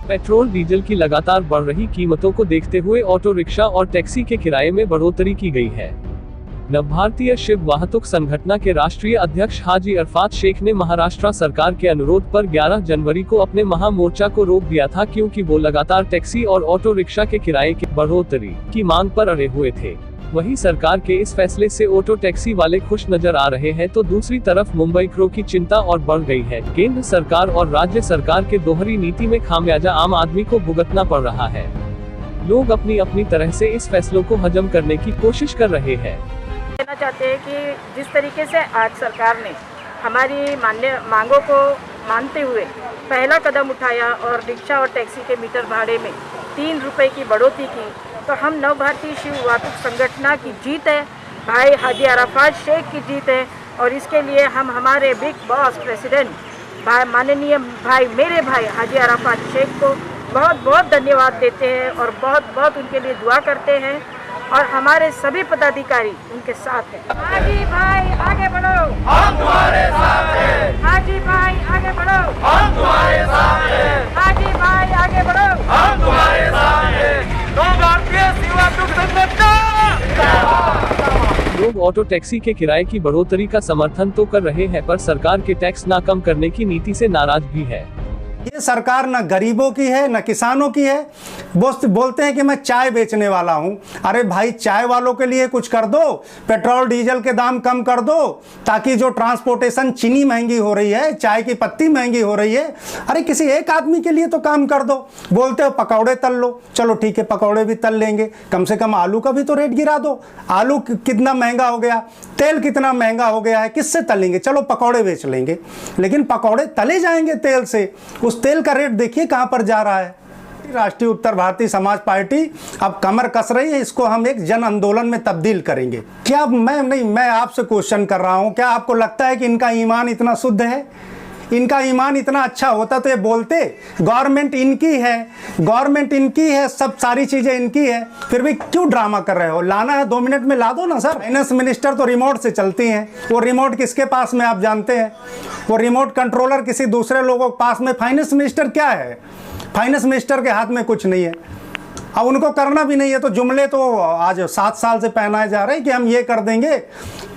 Petrol diesel की लगातार बढ़ रही कीमतों को देखते हुए ऑटो रिक्शा और टैक्सी के किराए में बढ़ोतरी की गई है। भारतीय शिव वाहतुक संगठन के राष्ट्रीय अध्यक्ष हाजी अरफात शेख ने महाराष्ट्र सरकार के अनुरोध पर 11 जनवरी को अपने महामोर्चा को रोक दिया था, क्योंकि वो लगातार टैक्सी और ऑटो रिक्शा के किराए की बढ़ोतरी की मांग पर अड़े हुए थे। वहीं सरकार के इस फैसले से ऑटो टैक्सी वाले खुश नजर आ रहे हैं, तो दूसरी तरफ मुंबई क्रो की चिंता और बढ़ गई है। केंद्र सरकार और राज्य सरकार के दोहरी नीति में खामियाजा आम आदमी को भुगतना पड़ रहा है। लोग अपनी अपनी तरह से इस फैसलों को हजम करने की कोशिश कर रहे हैं। कहना चाहते हैं कि जिस तरीके से आज सरकार ने हमारी मांगों को मानते हुए पहला कदम उठाया और रिक्शा और टैक्सी के मीटर भाड़े में 3 रुपए की बढ़ोतरी की, तो हम नव भारतीय शिव वाहतुक संगठन की जीत है, भाई हाजी अरफात शेख की जीत है। और इसके लिए हम हमारे बिग बॉस प्रेसिडेंट भाई माननीय भाई मेरे भाई हाजी अरफात शेख को बहुत बहुत धन्यवाद देते हैं और बहुत बहुत उनके लिए दुआ करते हैं, और हमारे सभी पदाधिकारी उनके साथ हैं। हाजी भाई आगे बढ़ो, हम तुम्हारे साथ हैं। हाजी भाई आगे बढ़ो, हम तुम्हारे साथ हैं। हाजी भाई आगे बढ़ो, हम तुम्हारे साथ हैं। भारतीय शिव वाहतुक संगठन। लोग ऑटो टैक्सी के किराए की बढ़ोतरी का समर्थन तो कर रहे हैं, पर सरकार के टैक्स ना कम करने की नीति से नाराज भी है। ये सरकार न गरीबों की है न किसानों की है। बोलते हैं कि मैं चाय बेचने वाला हूं। अरे भाई, चाय वालों के लिए कुछ कर दो, पेट्रोल डीजल के दाम कम कर दो, ताकि जो ट्रांसपोर्टेशन, चीनी महंगी हो रही है, चाय की पत्ती महंगी हो रही है, अरे किसी एक आदमी के लिए तो काम कर दो। बोलते हो पकौड़े तल लो, चलो ठीक है पकौड़े भी तल लेंगे, कम से कम आलू का भी तो रेट गिरा दो। आलू कितना महंगा हो गया, तेल कितना महंगा हो गया है, किससे तलेंगे? चलो पकौड़े बेच लेंगे, लेकिन पकौड़े तले जाएंगे तेल से। उस तेल का रेट देखिए कहां पर जा रहा है। राष्ट्रीय उत्तर भारतीय समाज पार्टी अब कमर कस रही है, इसको हम एक जन आंदोलन में तब्दील करेंगे। क्या मैं आपसे क्वेश्चन कर रहा हूं, क्या आपको लगता है कि इनका ईमान इतना शुद्ध है? इनका ईमान इतना अच्छा होता तो ये बोलते? गवर्नमेंट इनकी है, सब सारी चीजें इनकी है, फिर भी क्यों ड्रामा कर रहे हो? लाना है 2 मिनट में ला दो ना सर। फाइनेंस मिनिस्टर तो रिमोट से चलती हैं, वो रिमोट किसके पास में आप जानते हैं? वो रिमोट कंट्रोलर किसी दूसरे लोगों के पास में। फाइनेंस मिनिस्टर क्या है? फाइनेंस मिनिस्टर के हाथ में कुछ नहीं है, अब उनको करना भी नहीं है। तो जुमले तो आज 7 साल से पहनाए जा रहे हैं कि हम ये कर देंगे,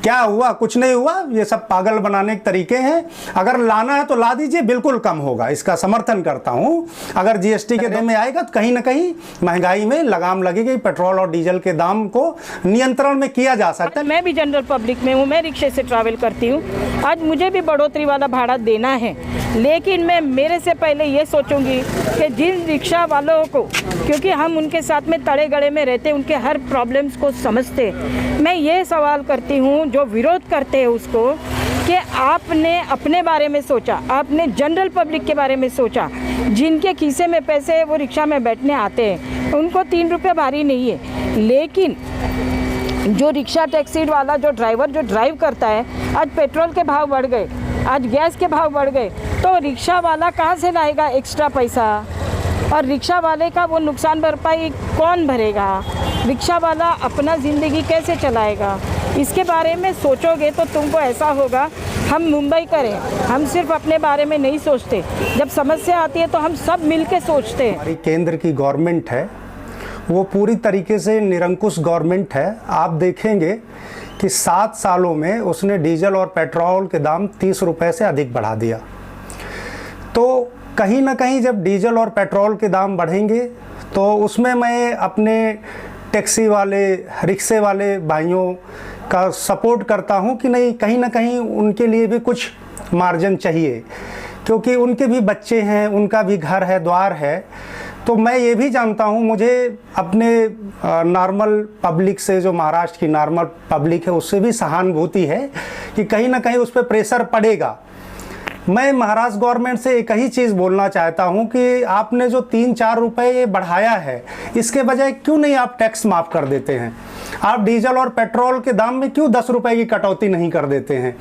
क्या हुआ? कुछ नहीं हुआ। ये सब पागल बनाने के तरीके हैं। अगर लाना है तो ला दीजिए, बिल्कुल कम होगा, इसका समर्थन करता हूं। अगर जीएसटी के दाम में आएगा तो कहीं ना कहीं महंगाई में लगाम लगेगी, पेट्रोल और डीजल के दाम को नियंत्रण में किया जा सकता है। मैं भी जनरल पब्लिक में हूँ, मैं रिक्शे से ट्रैवल करती हूँ। आज मुझे भी बढ़ोतरी वाला भाड़ा देना है, लेकिन मैं मेरे से पहले ये सोचूंगी कि जिन रिक्शा वालों को, क्योंकि हम उनके साथ में तड़े गड़े में रहते, उनके हर प्रॉब्लम्स को समझते, मैं ये सवाल करती हूँ जो विरोध करते हैं उसको, कि आपने अपने बारे में सोचा, आपने जनरल पब्लिक के बारे में सोचा। जिनके खीसे में पैसे है वो रिक्शा में बैठने आते हैं, उनको 3 रुपये भारी नहीं है। लेकिन जो रिक्शा टैक्सी वाला, जो ड्राइवर जो ड्राइव करता है, आज पेट्रोल के भाव बढ़ गए, आज गैस के भाव बढ़ गए, तो रिक्शा वाला कहाँ से लाएगा एक्स्ट्रा पैसा? और रिक्शा वाले का वो नुकसान भरपाई कौन भरेगा? रिक्शा वाला अपना ज़िंदगी कैसे चलाएगा? इसके बारे में सोचोगे तो तुमको ऐसा होगा, हम मुंबई करें, हम सिर्फ अपने बारे में नहीं सोचते, जब समस्या आती है तो हम सब मिल के सोचते हैं। हमारी केंद्र की गवर्नमेंट है वो पूरी तरीके से निरंकुश गवर्नमेंट है। आप देखेंगे कि 7 सालों में उसने डीजल और पेट्रोल के दाम 30 रुपये से अधिक बढ़ा दिया। तो कहीं ना कहीं जब डीजल और पेट्रोल के दाम बढ़ेंगे तो उसमें मैं अपने टैक्सी वाले, रिक्शे वाले भाइयों का सपोर्ट करता हूं कि नहीं, कहीं ना कहीं उनके लिए भी कुछ मार्जिन चाहिए, क्योंकि उनके भी बच्चे हैं, उनका भी घर है, द्वार है। तो मैं ये भी जानता हूँ, मुझे अपने नॉर्मल पब्लिक से, जो महाराष्ट्र की नॉर्मल पब्लिक है, उससे भी सहानुभूति है कि कहीं ना कहीं उस पर प्रेशर पड़ेगा। मैं महाराष्ट्र गवर्नमेंट से एक ही चीज़ बोलना चाहता हूं कि आपने जो 3-4 रुपए ये बढ़ाया है, इसके बजाय क्यों नहीं आप टैक्स माफ़ कर देते हैं? आप डीजल और पेट्रोल के दाम में क्यों 10 रुपए की कटौती नहीं कर देते हैं?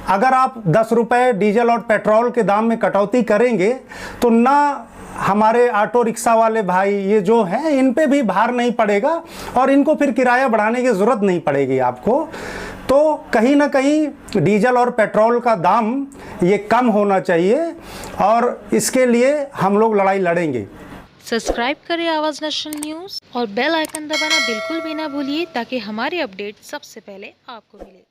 अगर आप 10 रुपए डीजल और पेट्रोल के दाम में कटौती करेंगे तो ना हमारे ऑटो रिक्शा वाले भाई ये जो हैं, इन पे भी भार नहीं पड़ेगा और इनको फिर किराया बढ़ाने की ज़रूरत नहीं पड़ेगी आपको। तो कहीं ना कहीं डीजल और पेट्रोल का दाम ये कम होना चाहिए और इसके लिए हम लोग लड़ाई लड़ेंगे। सब्सक्राइब करें आवाज़ नेशनल न्यूज़ और बेल आइकन दबाना बिल्कुल भी ना भूलिए ताकि हमारे अपडेट सबसे पहले आपको मिले।